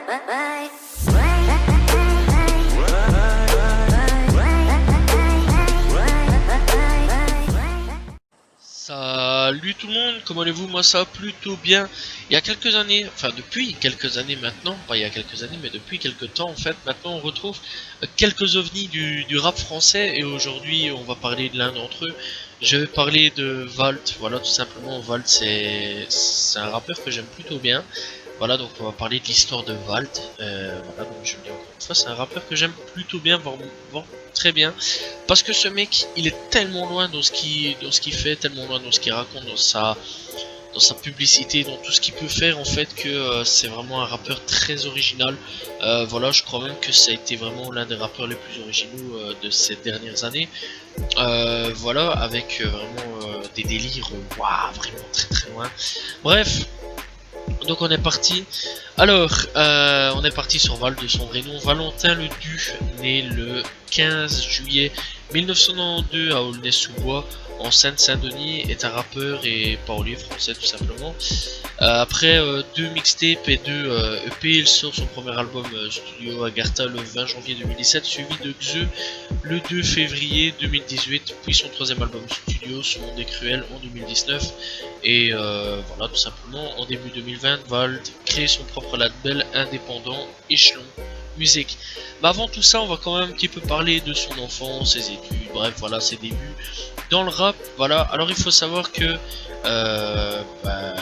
Salut tout le monde, comment allez-vous? Moi ça va plutôt bien. Il y a quelques années, enfin depuis quelques années maintenant, pas il y a quelques années mais depuis quelques temps en fait, maintenant on retrouve quelques ovnis du rap français et aujourd'hui on va parler de l'un d'entre eux. Je vais parler de Valt, voilà tout simplement. Valt c'est un rappeur que j'aime plutôt bien. Voilà, donc on va parler de l'histoire de Valt. Voilà, donc je le dis encore une fois, c'est un rappeur que j'aime plutôt bien, voire très bien. Parce que ce mec, il est tellement loin dans ce qu'il fait, tellement loin dans ce qu'il raconte, dans sa publicité, dans tout ce qu'il peut faire en fait, que c'est vraiment un rappeur très original. Voilà, je crois même que ça a été vraiment l'un des rappeurs les plus originaux de ces dernières années. Voilà, avec vraiment des délires, waouh, vraiment très très loin. Bref. Donc on est parti. Alors, on est parti sur Val de son vrai nom. Valentin Ledu, né le 15 juillet 1992 à Aulnay-sous-Bois, en Seine-Saint-Denis, est un rappeur et parolier français tout simplement. Après deux mixtapes et deux EP, il sort son premier album studio Agartha le 20 janvier 2017, suivi de Xe le 2 février 2018, puis son troisième album studio, Ce Monde est Cruel, en 2019. Et voilà, tout simplement, en début 2020, Valt crée son propre label indépendant, Échelon Musique. Mais avant tout ça, on va quand même un petit peu parler de son enfance, ses études, bref, voilà, ses débuts dans le rap. Voilà, alors il faut savoir que on va parler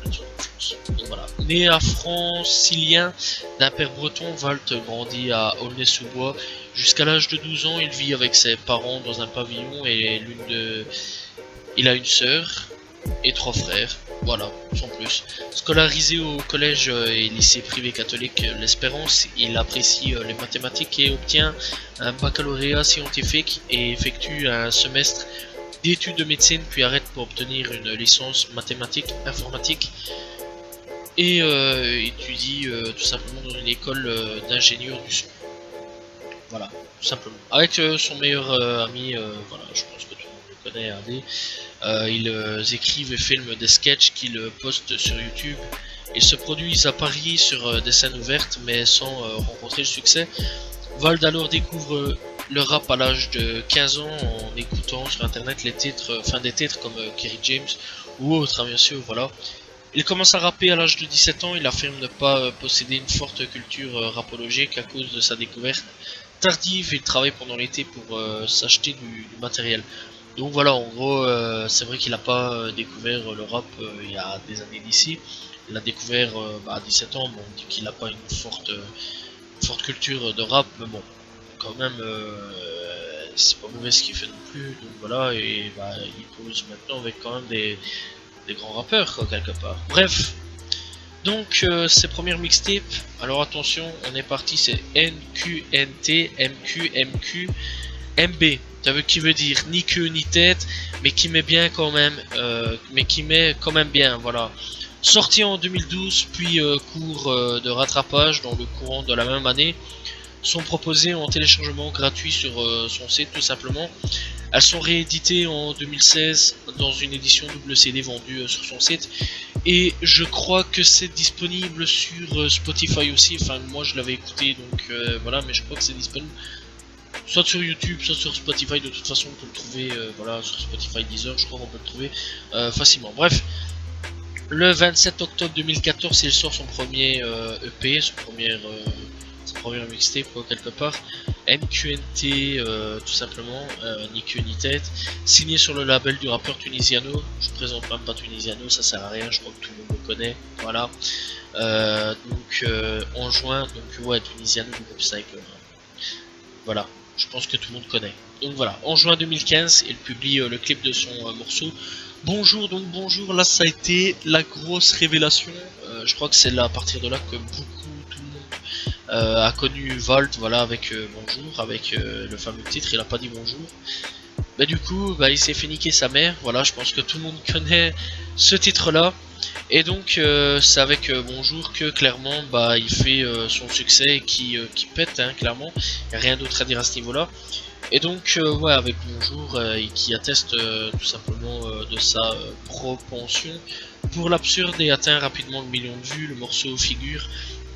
de son enfance. Donc voilà, né à Francilien d'un père breton, Valt grandit à Aulnay-sous-Bois. Jusqu'à l'âge de 12 ans, il vit avec ses parents dans un pavillon et il a une sœur et trois frères, voilà, sans plus. Scolarisé au collège et lycée privé catholique L'Espérance, il apprécie les mathématiques et obtient un baccalauréat scientifique et effectue un semestre d'études de médecine, puis arrête pour obtenir une licence mathématiques informatique et étudie tout simplement dans une école d'ingénieur du son. Voilà, tout simplement. Avec son meilleur ami, voilà, je pense que tout le monde le connaît, Adé. Ils écrivent et filment des sketchs qu'ils postent sur YouTube. Ils se produisent à Paris sur des scènes ouvertes mais sans rencontrer le succès. Vald alors découvre le rap à l'âge de 15 ans en écoutant sur internet les titres, des titres comme Kerry James ou autres, hein, bien sûr, voilà. Il commence à rapper à l'âge de 17 ans, il affirme ne pas posséder une forte culture rapologique à cause de sa découverte tardive. Il travaille pendant l'été pour s'acheter du matériel. Donc voilà, en gros, c'est vrai qu'il n'a pas découvert le rap il y a des années d'ici. Il l'a découvert à 17 ans, bon, on dit qu'il n'a pas une forte culture de rap, mais bon, quand même, c'est pas mauvais ce qu'il fait non plus. Donc voilà, et il pose maintenant avec quand même des grands rappeurs, quoi, quelque part. Bref, donc ses premières mixtapes, alors attention, on est parti, c'est NQNT, MQ, MQ, MB. Qui veut dire ni queue ni tête, mais qui met bien quand même, bien, voilà. Sorti en 2012, puis cours de rattrapage dans le courant de la même année, sont proposées en téléchargement gratuit sur son site tout simplement. Elles sont rééditées en 2016 dans une édition double CD vendue sur son site. Et je crois que c'est disponible sur Spotify aussi, enfin moi je l'avais écouté donc voilà, mais je crois que c'est disponible soit sur YouTube, soit sur Spotify. De toute façon on peut le trouver, voilà, sur Spotify, Deezer, je crois qu'on peut le trouver facilement. Bref, le 27 octobre 2014 il sort son premier EP, sa première mixtape quelque part, MQNT tout simplement, ni queue ni tête, signé sur le label du rappeur Tunisiano. Je présente même pas Tunisiano, ça sert à rien, je crois que tout le monde le connaît, voilà. Donc en juin, donc ouais, Tunisiano du groupe Psych, voilà, je pense que tout le monde connaît. Donc voilà, en juin 2015, il publie le clip de son morceau Bonjour. Donc Bonjour, là ça a été la grosse révélation. Je crois que c'est là, à partir de là, que tout le monde a connu Valt, voilà, avec Bonjour, avec le fameux titre, il a pas dit bonjour. Bah du coup, il s'est fait niquer sa mère, voilà, je pense que tout le monde connaît ce titre là. Et donc c'est avec Bonjour que clairement il fait son succès et qui pète, hein, clairement, il n'y a rien d'autre à dire à ce niveau là. Et donc, ouais, avec Bonjour, et qui atteste tout simplement de sa propension pour l'absurde et atteint rapidement le million de vues. Le morceau figure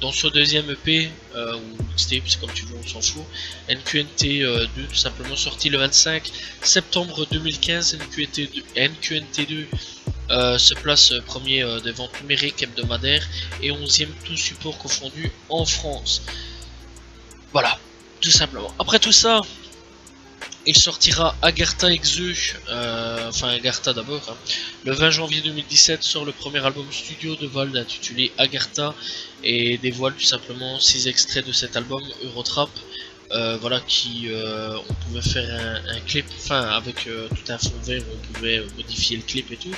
dans son deuxième EP, ou mixtape, c'est comme tu veux, on s'en fout. NQNT2, tout simplement sorti le 25 septembre 2015. NQNT2 se place premier des ventes numériques hebdomadaires et 11e tout support confondu en France. Voilà, tout simplement. Après tout ça, il sortira Agartha Exeu, enfin Agartha d'abord, hein. Le 20 janvier 2017 sort le premier album studio de Vald intitulé Agartha et dévoile tout simplement 6 extraits de cet album Eurotrap. Voilà, qui on pouvait faire un clip, enfin avec tout un fond vert, on pouvait modifier le clip et tout.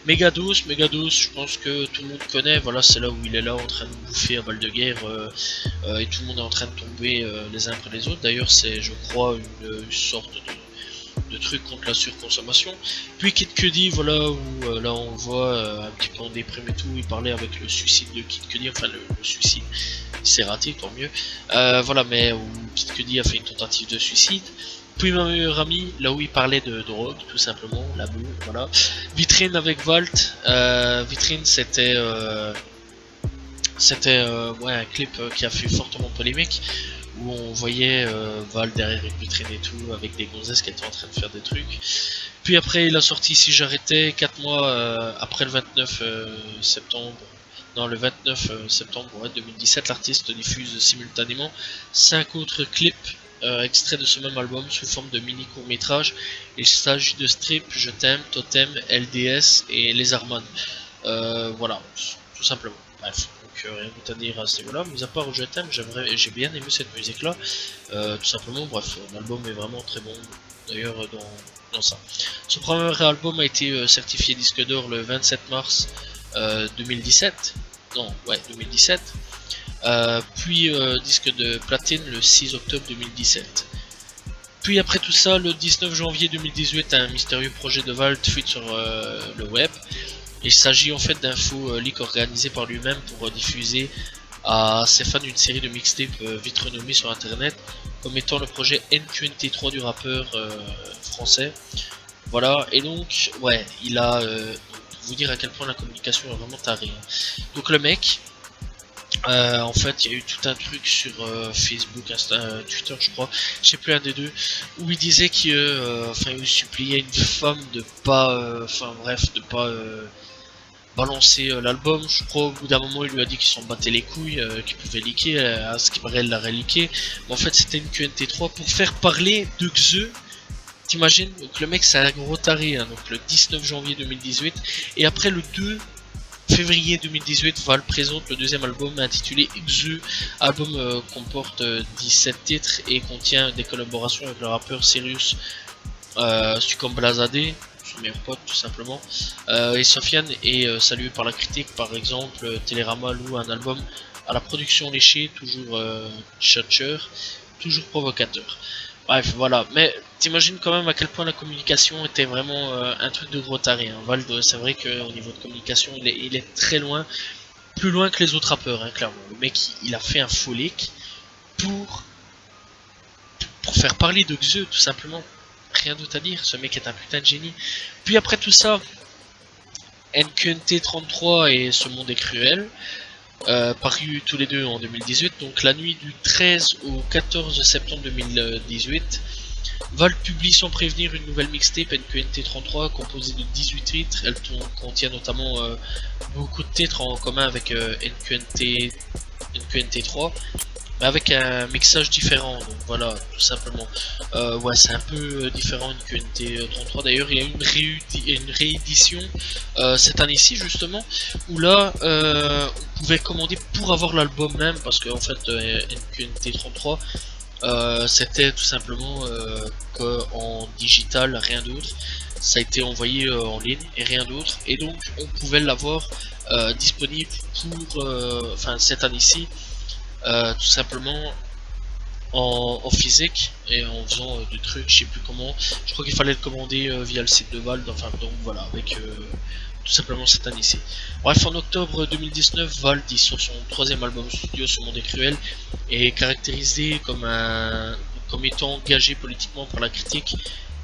Megados, je pense que tout le monde connaît. Voilà, c'est là où il est là en train de bouffer à balle de guerre et tout le monde est en train de tomber les uns après les autres. D'ailleurs, c'est, je crois, une sorte de truc contre la surconsommation. Puis Kid Cudi, voilà, où là on le voit un petit peu en déprime et tout. Il parlait avec le suicide de Kid Cudi, enfin le suicide, il s'est raté, tant mieux. Voilà, mais où Kid Cudi a fait une tentative de suicide. Puis ma meilleure amie, là où il parlait de drogue, tout simplement, l'amour, voilà. Vitrine avec Valt. Vitrine, c'était ouais, un clip qui a fait fortement polémique, où on voyait Val derrière une vitrine et tout, avec des gonzesses qui étaient en train de faire des trucs. Puis après, il a sorti Si j'arrêtais, 4 mois après le 29 septembre. Non, le 29 septembre ouais, 2017, l'artiste diffuse simultanément 5 autres clips extraits de ce même album sous forme de mini court-métrage. Il s'agit de Strip, Je t'aime, Totem, LDS et Les Armands. Voilà, tout simplement. Bref, donc rien d'autre à dire à ce niveau-là. Mis à part Je t'aime, j'ai bien aimé cette musique-là. Tout simplement, bref, l'album est vraiment très bon. D'ailleurs, dans ça. Son premier album a été certifié disque d'or le 27 mars 2017. Non, ouais, 2017. Puis disque de platine le 6 octobre 2017. Puis après tout ça, le 19 janvier 2018, un mystérieux projet de Vald fuite sur le web. Il s'agit en fait d'un faux leak organisé par lui-même pour diffuser à ses fans une série de mixtapes vite renommés sur internet comme étant le projet NQNT3 du rappeur français. Voilà, et donc, ouais, il a, pour vous dire à quel point la communication est vraiment tarée. Hein. Donc le mec, en fait, il y a eu tout un truc sur Facebook, Twitter, je crois, je sais plus un des deux, où il disait qu'il enfin, il suppliait une femme de pas, enfin bref, de pas balancer l'album. Je crois au bout d'un moment il lui a dit qu'il s'en battait les couilles, qu'il pouvait leaker, à ce qui paraît elle l'aurait leaké. Mais en fait c'était une QNT3 pour faire parler de Xe. T'imagines? Donc le mec c'est un gros taré, hein. Donc le 19 janvier 2018 et après le 2 février 2018, Val présente le deuxième album intitulé Xe. Album comporte 17 titres et contient des collaborations avec le rappeur Sirius Succomb Blazadé, son meilleur pote tout simplement, et Sofiane est salué par la critique. Par exemple, Télérama loue un album à la production léchée, toujours chercheur, toujours provocateur. Bref, voilà, mais t'imagines quand même à quel point la communication était vraiment un truc de gros taré. Hein. Vald, c'est vrai qu'au niveau de communication, il est très loin, plus loin que les autres rappeurs, hein, clairement. Le mec, il a fait un faux leak pour faire parler de Xe, tout simplement. Rien d'autre à dire, ce mec est un putain de génie. Puis après tout ça, NQNT33 et Ce Monde est Cruel, parus tous les deux en 2018, donc la nuit du 13 au 14 septembre 2018, Val publie sans prévenir une nouvelle mixtape NQNT33 composée de 18 titres. Elle contient notamment beaucoup de titres en commun avec NQNT3, mais avec un mixage différent, donc voilà, tout simplement. Ouais, c'est un peu différent que NT33. D'ailleurs, il y a une réédition cette année-ci, justement, où là, on pouvait commander pour avoir l'album même, parce qu'en fait, NQNT33, c'était tout simplement qu'en digital, rien d'autre. Ça a été envoyé en ligne et rien d'autre. Et donc, on pouvait l'avoir disponible pour, enfin, cette année-ci. Tout simplement en physique et en faisant des trucs, je sais plus comment. Je crois qu'il fallait le commander via le site de Vald. Enfin, donc voilà, avec tout simplement cette année-ci. Bref, en octobre 2019, Vald dit sur son troisième album studio, Ce Monde est Cruel, est caractérisé comme un comme étant engagé politiquement par la critique.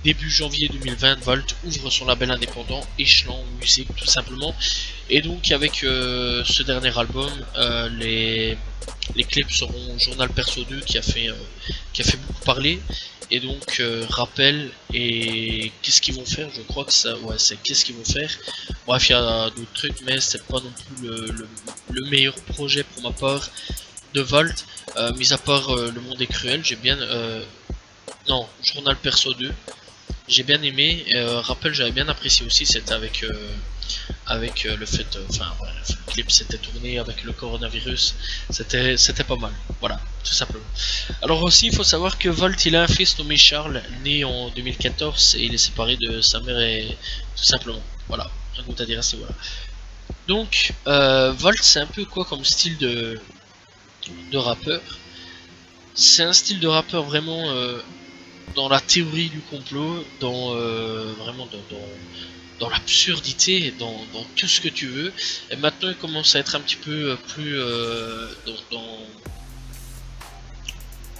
Début janvier 2020, Volt ouvre son label indépendant Échelon Musique tout simplement. Et donc avec ce dernier album, les clips seront Journal Perso 2 qui a fait beaucoup parler. Et donc rappel et qu'est-ce qu'ils vont faire, je crois que ça, ouais, c'est qu'est-ce qu'ils vont faire. Bref, il y a d'autres trucs, mais c'est pas non plus le meilleur projet pour ma part de Volt. Mis à part Le Monde est Cruel, j'ai bien non, Journal Perso 2 j'ai bien aimé. Rappel, j'avais bien apprécié aussi, c'était avec le fait, enfin ouais, le clip s'était tourné avec le coronavirus, c'était pas mal, voilà, tout simplement. Alors aussi, il faut savoir que Volt, il a un fils nommé Charles, né en 2014, et il est séparé de sa mère, et tout simplement, voilà, rien d'autre à dire à ce niveau-là. Donc, Volt, c'est un peu quoi comme style de rappeur? C'est un style de rappeur vraiment dans la théorie du complot, dans vraiment dans l'absurdité, dans tout ce que tu veux. Et maintenant il commence à être un petit peu plus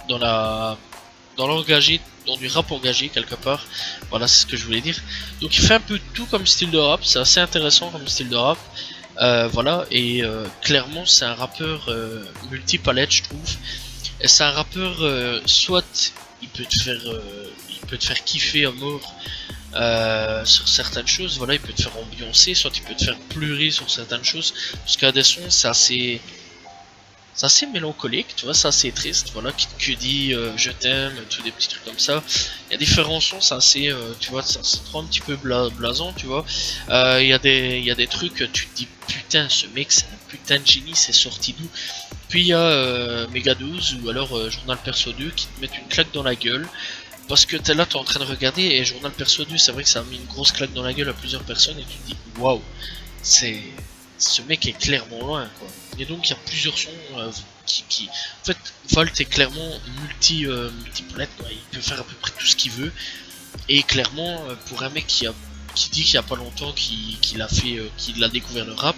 dans l'engagé, dans du rap engagé quelque part. Voilà, c'est ce que je voulais dire. Donc il fait un peu tout comme style de rap, c'est assez intéressant comme style de rap. Voilà, et clairement c'est un rappeur multipalette, je trouve. Et c'est un rappeur, soit il peut te faire kiffer à mort sur certaines choses, voilà, il peut te faire ambiancer, soit il peut te faire pleurer sur certaines choses, parce qu'il y a des sons, c'est assez mélancolique, tu vois, c'est assez triste, voilà, qui dit je t'aime, tous des petits trucs comme ça. Il y a différents sons, c'est assez, tu vois, c'est trop un petit peu blasant, tu vois. Il y a des trucs, tu te dis putain, ce mec c'est un putain de génie, c'est sorti d'où? Puis il y a Mega 12 ou alors Journal Perso 2 qui te mettent une claque dans la gueule. Parce que t'es là, t'es en train de regarder, et Journal Perso 2, c'est vrai que ça a mis une grosse claque dans la gueule à plusieurs personnes, et tu te dis waouh, ce mec est clairement loin, quoi. Et donc il y a plusieurs sons qui... En fait, Volt est clairement multipalette, quoi. Il peut faire à peu près tout ce qu'il veut. Et clairement, pour un mec qui dit qu'il y a pas longtemps qu'il a découvert le rap,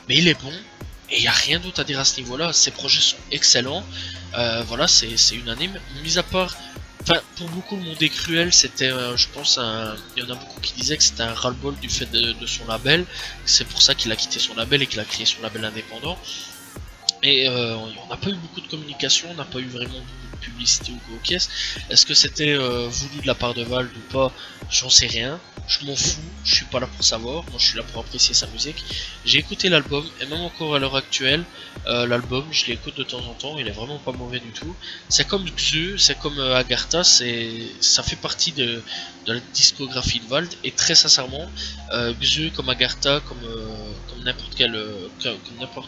mais il est bon. Et il n'y a rien d'autre à dire à ce niveau-là. Ses projets sont excellents. Voilà, c'est unanime. Mis à part... Enfin, pour beaucoup, Le Monde est Cruel, c'était, je pense, il y en a beaucoup qui disaient que c'était un ras-le-bol du fait de son label. C'est pour ça qu'il a quitté son label et qu'il a créé son label indépendant. Et on n'a pas eu beaucoup de communication, on n'a pas eu vraiment beaucoup de publicité ou quoi au caisse. Est-ce que c'était voulu de la part de Vald ou pas? J'en sais rien. Je m'en fous, je suis pas là pour savoir, moi je suis là pour apprécier sa musique. J'ai écouté l'album, et même encore à l'heure actuelle, l'album, je l'écoute de temps en temps, il est vraiment pas mauvais du tout. C'est comme Xeu, c'est comme Agartha, ça fait partie de la discographie de Vald, et très sincèrement, Xeu comme Agartha, comme n'importe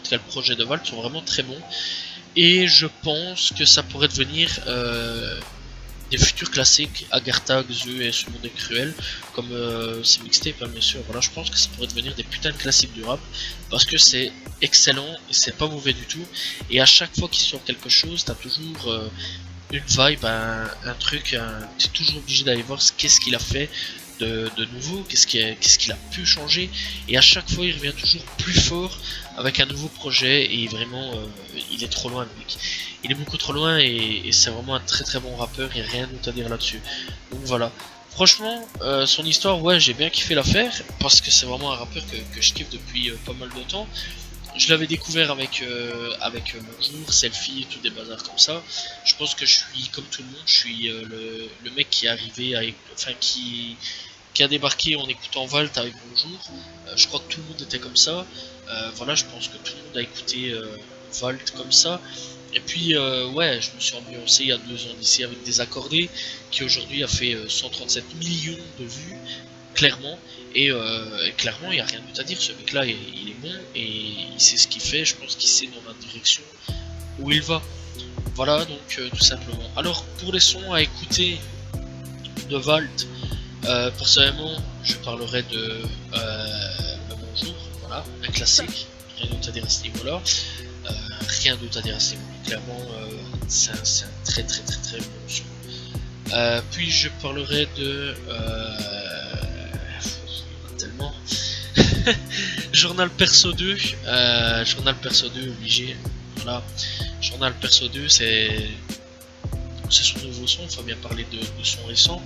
quel projet de Vald sont vraiment très bons. Et je pense que ça pourrait devenir des futurs classiques, Agartha, Xeu et Ce Monde est Cruel, comme ces mixtapes, hein, bien sûr. Voilà, je pense que ça pourrait devenir des putains de classiques du rap, parce que c'est excellent et c'est pas mauvais du tout. Et à chaque fois qu'il sort quelque chose, t'as toujours une vibe, un truc, t'es toujours obligé d'aller voir qu'est-ce qu'il a fait de nouveau, qu'est-ce qu'il a pu changer. Et à chaque fois, il revient toujours plus fort avec un nouveau projet, et vraiment, il est trop loin, le mec. Il est beaucoup trop loin, et c'est vraiment un très très bon rappeur, il n'y a rien d'autre à dire là-dessus. Donc voilà. Franchement, son histoire, ouais, j'ai bien kiffé l'affaire, parce que c'est vraiment un rappeur que je kiffe depuis pas mal de temps. Je l'avais découvert avec Bonjour, Selfie et tout des bazars comme ça. Je pense que je suis comme tout le monde, je suis le mec qui est arrivé, qui a débarqué en écoutant Valt avec Bonjour. Je crois que tout le monde était comme ça. Voilà, je pense que tout le monde a écouté Valt comme ça. Et puis ouais, je me suis ambiancé il y a 2 ans d'ici avec Désaccordé, qui aujourd'hui a fait 137 millions de vues, clairement. Et clairement, il n'y a rien d'autre à dire, ce mec là il est bon, et il sait ce qu'il fait, je pense qu'il sait dans la direction où il va. Voilà, donc tout simplement. Alors pour les sons à écouter de Valt, personnellement je parlerai de Bonjour, voilà, un classique, rien d'autre à dire à ce niveau là. Rien d'autre à dire à ce niveau là, clairement c'est un très très très très bon son. Puis je parlerai de tellement Journal Perso 2, Journal Perso 2 obligé, voilà. Journal Perso 2, c'est c'est son nouveau son, il faut bien parler de son récent.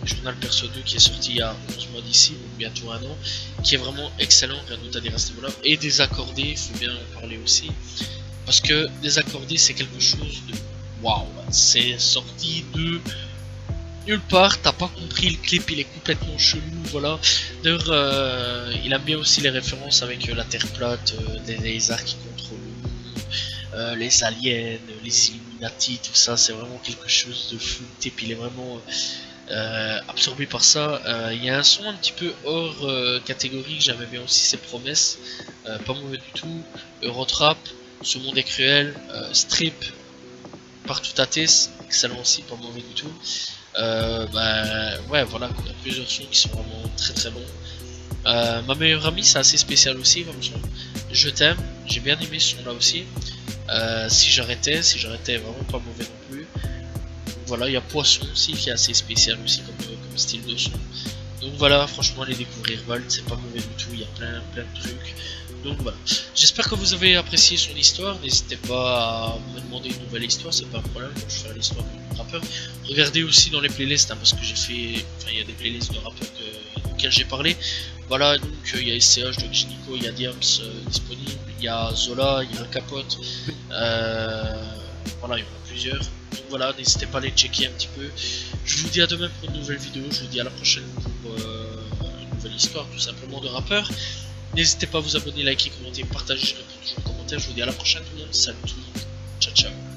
Journal Perso 2 qui est sorti il y a 11 mois d'ici, donc bientôt un an, qui est vraiment excellent, rien d'autre à dire à ce niveau-là. Et Désaccordé, il faut bien en parler aussi, parce que Désaccordé c'est quelque chose de waouh, c'est sorti de nulle part, t'as pas compris, le clip il est complètement chelou, voilà. D'ailleurs, il aime bien aussi les références avec la Terre plate, les lézards qui contrôlent le monde, les aliens, les Illuminati, tout ça, c'est vraiment quelque chose de fou. Et puis il est vraiment absorbé par ça. Il y a un son un petit peu hors catégorie que j'aimais bien aussi, ses promesses, pas mauvais du tout. Eurotrap, Ce monde est cruel, Strip, Partout à Tess, excellent aussi, pas mauvais du tout. Ouais, voilà, il y a plusieurs sons qui sont vraiment très très bons. Ma meilleure amie, c'est assez spécial aussi comme son. Je t'aime, j'ai bien aimé ce son là aussi. Si j'arrêtais vraiment pas mauvais non plus. Voilà, il y a Poisson aussi qui est assez spécial aussi comme style de son. Donc voilà, franchement, allez découvrir Volt, c'est pas mauvais du tout, il y a plein de trucs. Donc voilà, j'espère que vous avez apprécié son histoire, n'hésitez pas à me demander une nouvelle histoire, c'est pas un problème, je ferai l'histoire du rappeur. Regardez aussi dans les playlists, hein, parce que j'ai fait, enfin il y a des playlists de rappeurs auxquels j'ai parlé. Voilà, donc il y a SCH, Doc Gynico, il y a Diams disponible, il y a Zola, il y a Capote, voilà, il y en a plusieurs. Donc voilà, n'hésitez pas à les checker un petit peu. Je vous dis à demain pour une nouvelle vidéo, je vous dis à la prochaine pour une nouvelle histoire tout simplement de rappeur. N'hésitez pas à vous abonner, liker, commenter, partager, je réponds toujours aux commentaires. Je vous dis à la prochaine tout le monde, salut tout le monde, ciao ciao.